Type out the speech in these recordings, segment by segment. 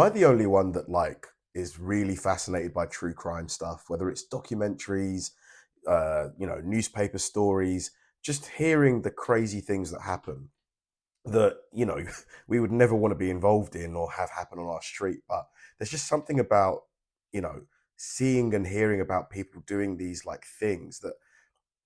Am I the only one that is really fascinated by true crime stuff, whether it's documentaries, newspaper stories, just hearing the crazy things that happen that, we would never want to be involved in or have happen on our street. But there's just something about, seeing and hearing about people doing these things that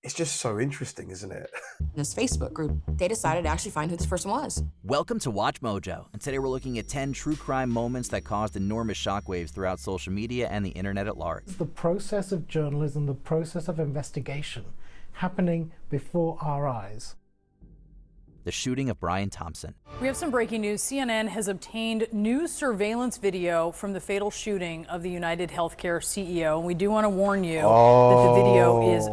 it's just so interesting, isn't it? This Facebook group, they decided to actually find who this person was. Welcome to Watch Mojo, and today we're looking at 10 true crime moments that caused enormous shockwaves throughout social media and the internet at large. The process of journalism, the process of investigation happening before our eyes. The shooting of Brian Thompson. We have some breaking news. CNN has obtained new surveillance video from the fatal shooting of the UnitedHealthcare CEO. And we do want to warn you that the video is...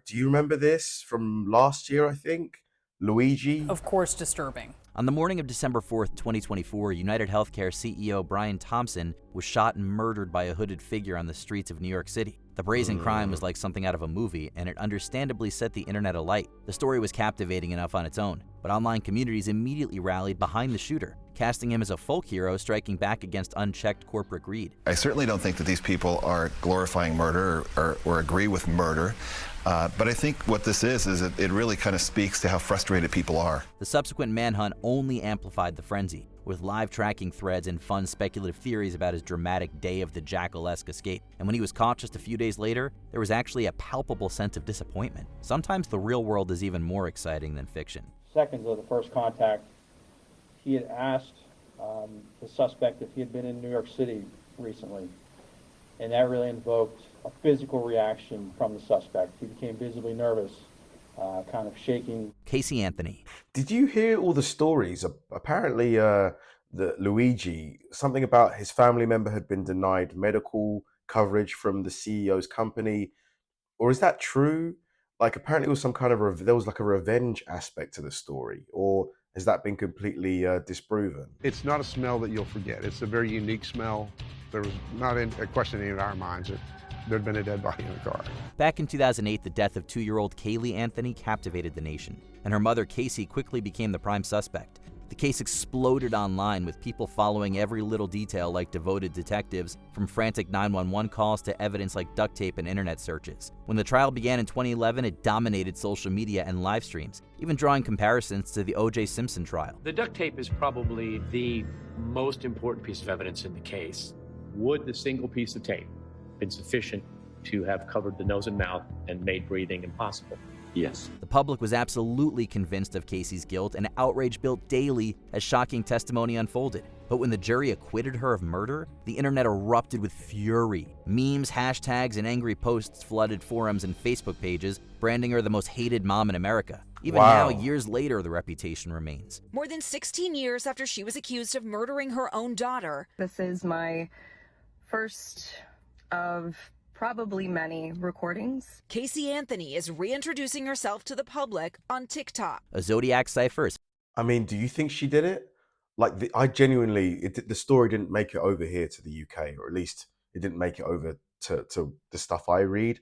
Do you remember this from last year, I think? Luigi? Of course, disturbing. On the morning of December 4th, 2024, UnitedHealthcare CEO Brian Thompson was shot and murdered by a hooded figure on the streets of New York City. The brazen crime was like something out of a movie, and it understandably set the internet alight. The story was captivating enough on its own, but online communities immediately rallied behind the shooter, casting him as a folk hero striking back against unchecked corporate greed. I certainly don't think that these people are glorifying murder or agree with murder. But I think what this is it really kind of speaks to how frustrated people are. The subsequent manhunt only amplified the frenzy, with live tracking threads and fun speculative theories about his dramatic Day of the Jackal-esque escape. And when he was caught just a few days later, there was actually a palpable sense of disappointment. Sometimes the real world is even more exciting than fiction. Seconds of the first contact, he had asked the suspect if he had been in New York City recently. And that really invoked a physical reaction from the suspect. He became visibly nervous, kind of shaking. Casey Anthony. Did you hear all the stories? Apparently, the Luigi, something about his family member had been denied medical coverage from the CEO's company. Or is that true? Apparently it was some kind of, there was a revenge aspect to the story. Or has that been completely disproven? It's not a smell that you'll forget. It's a very unique smell. There was not a question in our minds that there'd been a dead body in the car. Back in 2008, the death of 2-year-old Kaylee Anthony captivated the nation, and her mother, Casey, quickly became the prime suspect. The case exploded online, with people following every little detail like devoted detectives, from frantic 911 calls to evidence like duct tape and internet searches. When the trial began in 2011, it dominated social media and live streams, even drawing comparisons to the O.J. Simpson trial. The duct tape is probably the most important piece of evidence in the case. Would the single piece of tape been sufficient to have covered the nose and mouth and made breathing impossible? Yes. The public was absolutely convinced of Casey's guilt, and outrage built daily as shocking testimony unfolded. But when the jury acquitted her of murder, the internet erupted with fury. Memes, hashtags, and angry posts flooded forums and Facebook pages, branding her the most hated mom in America. Even now, years later, the reputation remains. More than 16 years after she was accused of murdering her own daughter. This is my first of probably many recordings. Casey Anthony is reintroducing herself to the public on TikTok. A Zodiac ciphers. I mean, do you think she did it? I genuinely, the story didn't make it over here to the UK, or at least it didn't make it over to the stuff I read.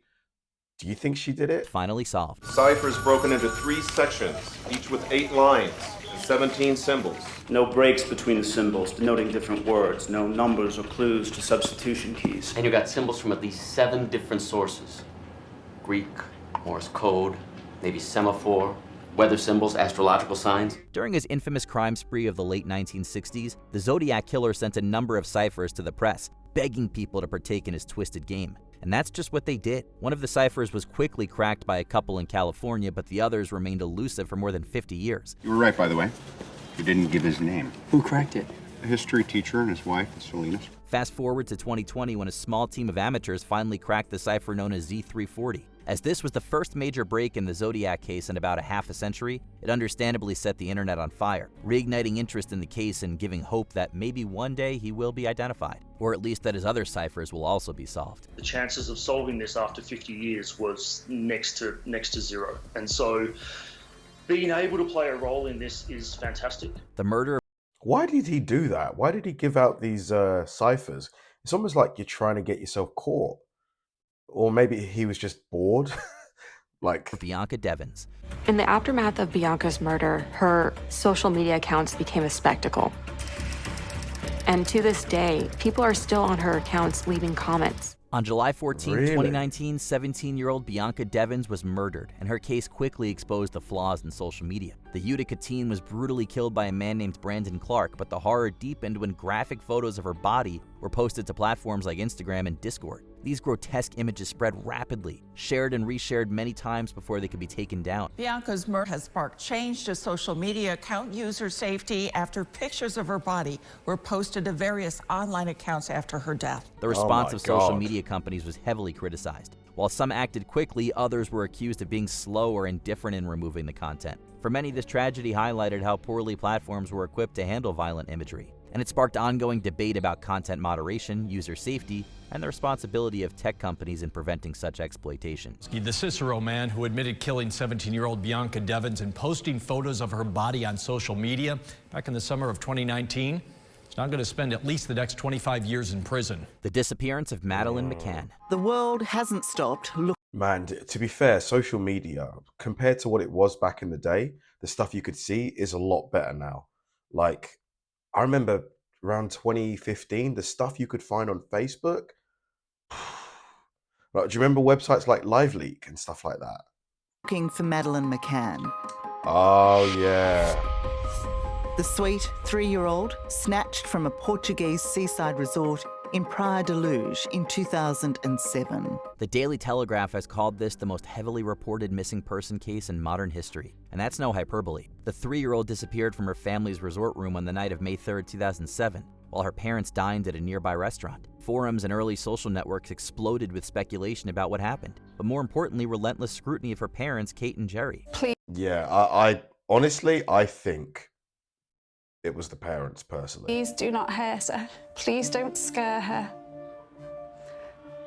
Do you think she did it? Finally solved. Ciphers broken into 3 sections, each with 8 lines and 17 symbols. No breaks between the symbols denoting different words, no numbers or clues to substitution keys. And you got symbols from at least 7 different sources. Greek, Morse code, maybe semaphore, weather symbols, astrological signs. During his infamous crime spree of the late 1960s, the Zodiac Killer sent a number of ciphers to the press, begging people to partake in his twisted game. And that's just what they did. One of the ciphers was quickly cracked by a couple in California, but the others remained elusive for more than 50 years. You were right, by the way. You didn't give his name. Who cracked it? A history teacher and his wife, Salinas. Fast forward to 2020, when a small team of amateurs finally cracked the cipher known as Z340. As this was the first major break in the Zodiac case in about a half a century, it understandably set the internet on fire, reigniting interest in the case and giving hope that maybe one day he will be identified, or at least that his other ciphers will also be solved. The chances of solving this after 50 years was next to zero. And so being able to play a role in this is fantastic. The murder. Why did he do that? Why did he give out these ciphers? It's almost like you're trying to get yourself caught. Or maybe he was just bored. Bianca Devins. In the aftermath of Bianca's murder, her social media accounts became a spectacle. And to this day, people are still on her accounts leaving comments. On July 14, Really? 2019, 17-year-old Bianca Devins was murdered, and her case quickly exposed the flaws in social media. The Utica teen was brutally killed by a man named Brandon Clark, but the horror deepened when graphic photos of her body were posted to platforms like Instagram and Discord. These grotesque images spread rapidly, shared and reshared many times before they could be taken down. Bianca's murder has sparked change to social media account user safety after pictures of her body were posted to various online accounts after her death. The response of social media companies was heavily criticized. While some acted quickly, others were accused of being slow or indifferent in removing the content. For many, this tragedy highlighted how poorly platforms were equipped to handle violent imagery. And it sparked ongoing debate about content moderation, user safety, and the responsibility of tech companies in preventing such exploitation. The Cicero man who admitted killing 17-year-old Bianca Devins and posting photos of her body on social media back in the summer of 2019 is now going to spend at least the next 25 years in prison. The disappearance of Madeleine McCann. The world hasn't stopped looking. Man, to be fair, social media, compared to what it was back in the day, the stuff you could see is a lot better now. Like, I remember around 2015, the stuff you could find on Facebook. Like, do you remember websites like LiveLeak and stuff like that? Looking for Madeleine McCann. Oh, yeah. The sweet 3-year-old snatched from a Portuguese seaside resort in Praia de Luz in 2007. The Daily Telegraph has called this the most heavily reported missing person case in modern history. And that's no hyperbole. The 3-year-old disappeared from her family's resort room on the night of May 3, 2007, while her parents dined at a nearby restaurant. Forums and early social networks exploded with speculation about what happened, but more importantly, relentless scrutiny of her parents, Kate and Jerry. Yeah, I honestly, I think it was the parents, personally. Please do not hurt her. Please don't scare her.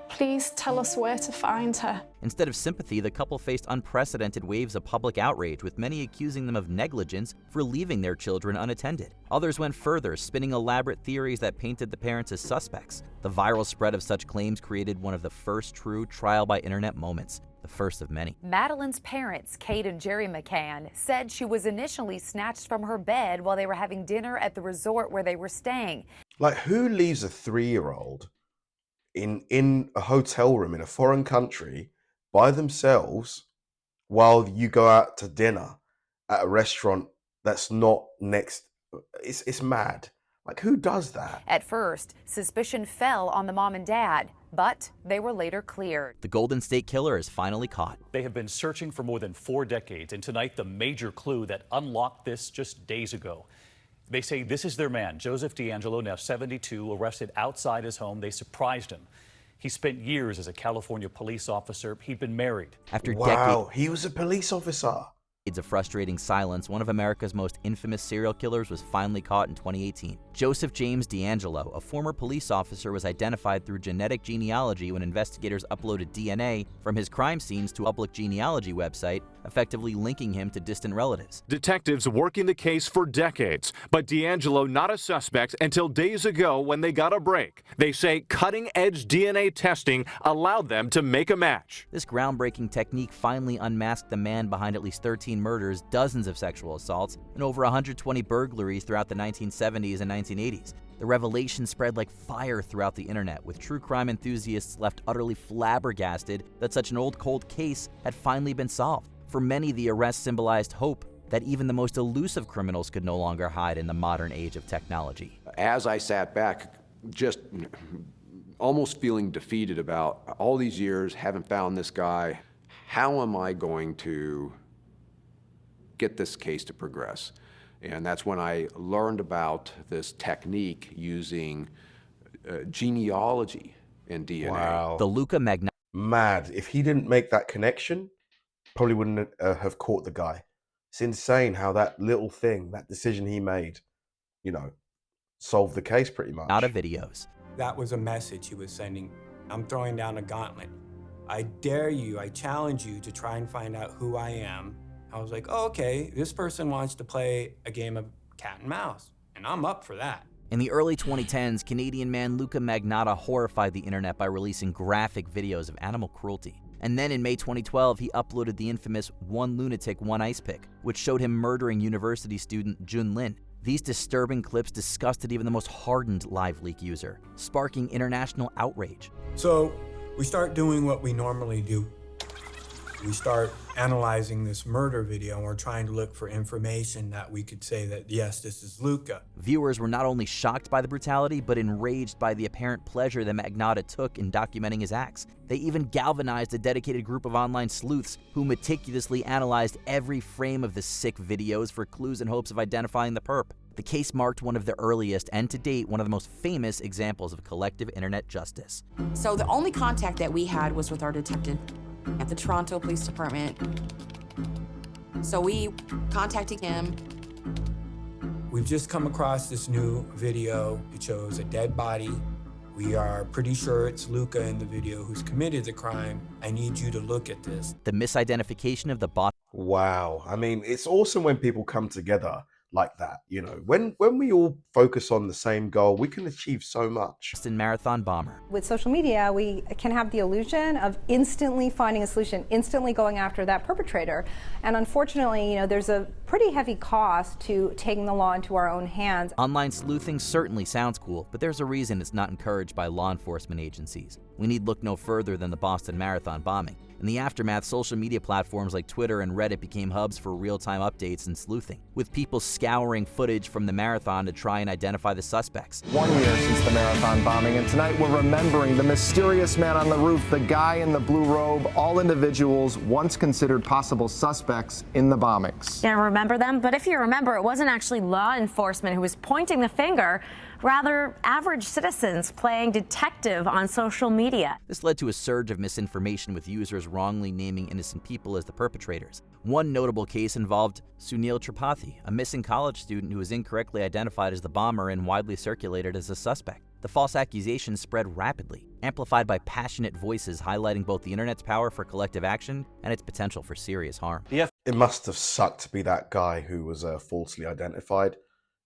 Please tell us where to find her. Instead of sympathy, the couple faced unprecedented waves of public outrage, with many accusing them of negligence for leaving their children unattended. Others went further, spinning elaborate theories that painted the parents as suspects. The viral spread of such claims created one of the first true trial-by-internet moments, the first of many. Madeleine's parents, Kate and Jerry McCann, said she was initially snatched from her bed while they were having dinner at the resort where they were staying. Like, who leaves a 3-year-old in a hotel room in a foreign country by themselves while you go out to dinner at a restaurant that's not next? It's mad. Like, who does that? At first, suspicion fell on the mom and dad, but they were later cleared. The Golden State Killer is finally caught. They have been searching for more than 4 decades, and tonight the major clue that unlocked this just days ago. They say this is their man, Joseph DeAngelo, now 72, arrested outside his home. They surprised him. He spent years as a California police officer. He'd been married. After Wow, he was a police officer. decades of frustrating silence, one of America's most infamous serial killers was finally caught in 2018. Joseph James DeAngelo, a former police officer, was identified through genetic genealogy when investigators uploaded DNA from his crime scenes to a public genealogy website, effectively linking him to distant relatives. Detectives working the case for decades, but DeAngelo not a suspect until days ago when they got a break. They say cutting-edge DNA testing allowed them to make a match. This groundbreaking technique finally unmasked the man behind at least 13 murders, dozens of sexual assaults, and over 120 burglaries throughout the 1970s and 1980s. The revelation spread like fire throughout the internet, with true crime enthusiasts left utterly flabbergasted that such an old cold case had finally been solved. For many, the arrest symbolized hope that even the most elusive criminals could no longer hide in the modern age of technology. As I sat back, just almost feeling defeated about all these years, haven't found this guy, how am I going to get this case to progress? And that's when I learned about this technique using genealogy and DNA. Wow. The Luka Magnotta. Mad. If he didn't make that connection, probably wouldn't have caught the guy. It's insane how that little thing, that decision he made, solved the case pretty much. Out of videos. That was a message he was sending. I'm throwing down a gauntlet. I dare you, I challenge you to try and find out who I am. I was like, oh, okay, this person wants to play a game of cat and mouse, and I'm up for that. In the early 2010s, Canadian man Luka Magnotta horrified the internet by releasing graphic videos of animal cruelty. And then in May 2012, he uploaded the infamous One Lunatic, One Ice Pick, which showed him murdering university student Jun Lin. These disturbing clips disgusted even the most hardened LiveLeak user, sparking international outrage. So we start doing what we normally do. We start analyzing this murder video, and we're trying to look for information that we could say that, yes, this is Luka. Viewers were not only shocked by the brutality, but enraged by the apparent pleasure that Magnotta took in documenting his acts. They even galvanized a dedicated group of online sleuths who meticulously analyzed every frame of the sick videos for clues in hopes of identifying the perp. The case marked one of the earliest, and to date, one of the most famous examples of collective internet justice. So the only contact that we had was with our detective at the Toronto Police Department. So we contacted him. We've just come across this new video. It shows a dead body. We are pretty sure it's Luka in the video who's committed the crime. I need you to look at this. The misidentification of the bot. Wow. I mean, it's awesome when people come together like that. You know, when we all focus on the same goal, we can achieve so much. Boston Marathon bomber. With social media, we can have the illusion of instantly finding a solution, instantly going after that perpetrator. And unfortunately, you know, there's a pretty heavy cost to taking the law into our own hands. Online sleuthing certainly sounds cool, but there's a reason it's not encouraged by law enforcement agencies. We need look no further than the Boston Marathon bombing. In the aftermath, social media platforms like Twitter and Reddit became hubs for real-time updates and sleuthing, with people scouring footage from the marathon to try and identify the suspects. 1 year since the marathon bombing, and tonight we're remembering the mysterious man on the roof, the guy in the blue robe, all individuals once considered possible suspects in the bombings. Yeah, remember them? But if you remember, it wasn't actually law enforcement who was pointing the finger, rather average citizens playing detective on social media. This led to a surge of misinformation, with users wrongly naming innocent people as the perpetrators. One notable case involved Sunil Tripathi, a missing college student who was incorrectly identified as the bomber and widely circulated as a suspect. The false accusations spread rapidly, amplified by passionate voices highlighting both the internet's power for collective action and its potential for serious harm. It must have sucked to be that guy who was falsely identified.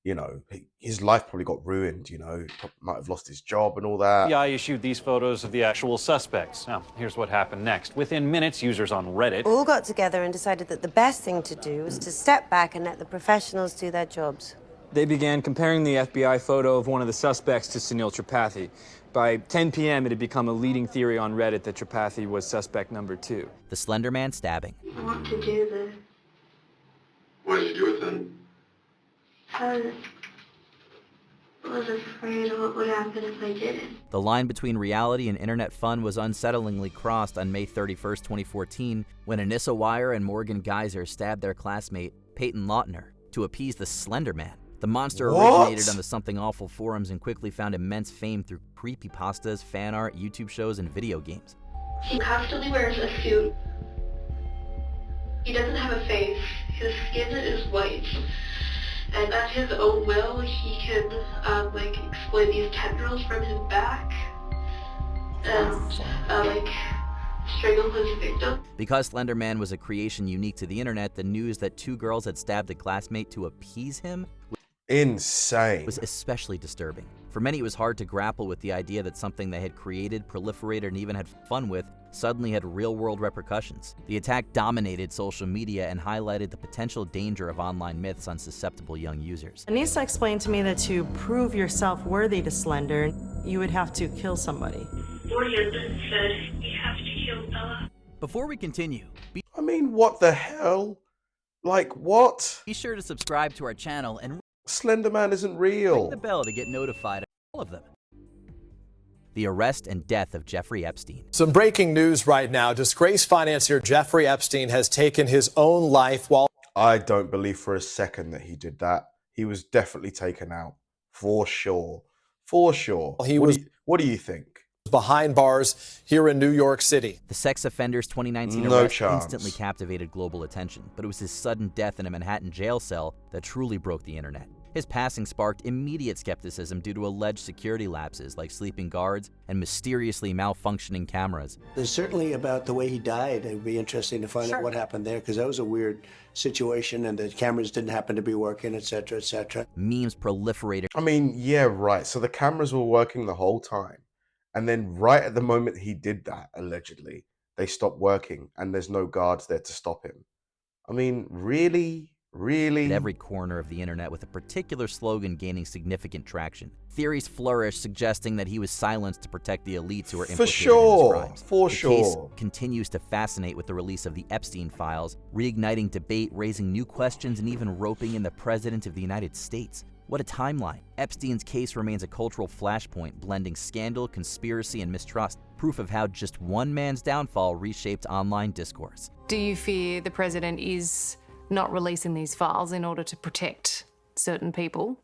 You know, his life probably got ruined, you know, might have lost his job and all that. FBI issued these photos of the actual suspects. Now, here's what happened next. Within minutes, users on Reddit all got together and decided that the best thing to do was to step back and let the professionals do their jobs. They began comparing the FBI photo of one of the suspects to Sunil Tripathi. By 10 p.m., it had become a leading theory on Reddit that Tripathi was suspect number 2. The Slender Man stabbing. I want to do this. Why did you do it then? I was afraid of what would happen if I didn't. The line between reality and internet fun was unsettlingly crossed on May 31st, 2014, when Anissa Weier and Morgan Geyser stabbed their classmate, Peyton Lautner, to appease the Slender Man. The monster originated on the Something Awful forums and quickly found immense fame through creepypastas, fan art, YouTube shows, and video games. He constantly wears a suit. He doesn't have a face. His skin is white. And at his own will, he can exploit these tendrils from his back and strangle his victim. Because Slender Man was a creation unique to the internet, the news that 2 girls had stabbed a classmate to appease him insane was especially disturbing. For many, it was hard to grapple with the idea that something they had created, proliferated, and even had fun with suddenly had real-world repercussions. The attack dominated social media and highlighted the potential danger of online myths on susceptible young users. Anissa explained to me that to prove yourself worthy to Slender, you would have to kill somebody. Warrior then said, "We have to kill Bella." Before we continue, I mean, what the hell? Like, what? Be sure to subscribe to our channel and Slender Man isn't real. ring the bell to get notified of all of them. The arrest and death of Jeffrey Epstein. Some breaking news right now. Disgraced financier Jeffrey Epstein has taken his own life while... I don't believe for a second that he did that. He was definitely taken out. For sure. For sure. What do you think? Behind bars here in New York City. The sex offender's 2019 No arrest chance. instantly captivated global attention, but it was his sudden death in a Manhattan jail cell that truly broke the internet. His passing sparked immediate skepticism due to alleged security lapses like sleeping guards and mysteriously malfunctioning cameras. There's certainly about the way he died. It would be interesting to find out what happened there, because that was a weird situation and the cameras didn't happen to be working, etc., etc. Memes proliferated. I mean, yeah, right. So the cameras were working the whole time. And then right at the moment he did that, allegedly, they stopped working and there's no guards there to stop him. I mean, really? Really? At every corner of the internet, with a particular slogan gaining significant traction. Theories flourish, suggesting that he was silenced to protect the elites who were implicated in his crimes. For The sure. case continues to fascinate with the release of the Epstein files, reigniting debate, raising new questions, and even roping in the President of the United States. What a timeline. Epstein's case remains a cultural flashpoint, blending scandal, conspiracy, and mistrust, proof of how just one man's downfall reshaped online discourse. Do you fear the president is not releasing these files in order to protect certain people?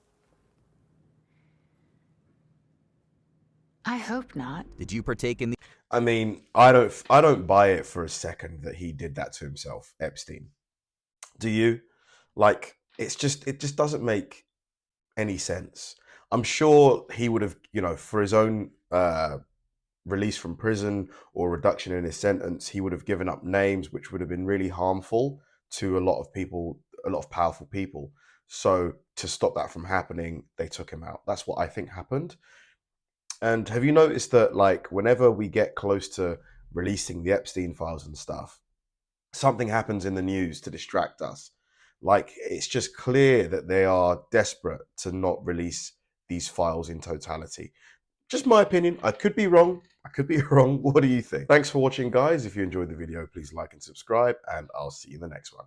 I hope not. Did you partake in the... I mean, I don't buy it for a second that he did that to himself, Epstein. Do you? Like, it just doesn't make any sense. I'm sure he would have, you know, for his own release from prison or reduction in his sentence, he would have given up names which would have been really harmful to a lot of people, a lot of powerful people. So to stop that from happening, they took him out. That's what I think happened. And have you noticed that, like, whenever we get close to releasing the Epstein files and stuff, something happens in the news to distract us? Like, it's just clear that they are desperate to not release these files in totality. Just my opinion. I could be wrong. I could be wrong. What do you think? Thanks for watching, guys. If you enjoyed the video, please like and subscribe, and I'll see you in the next one.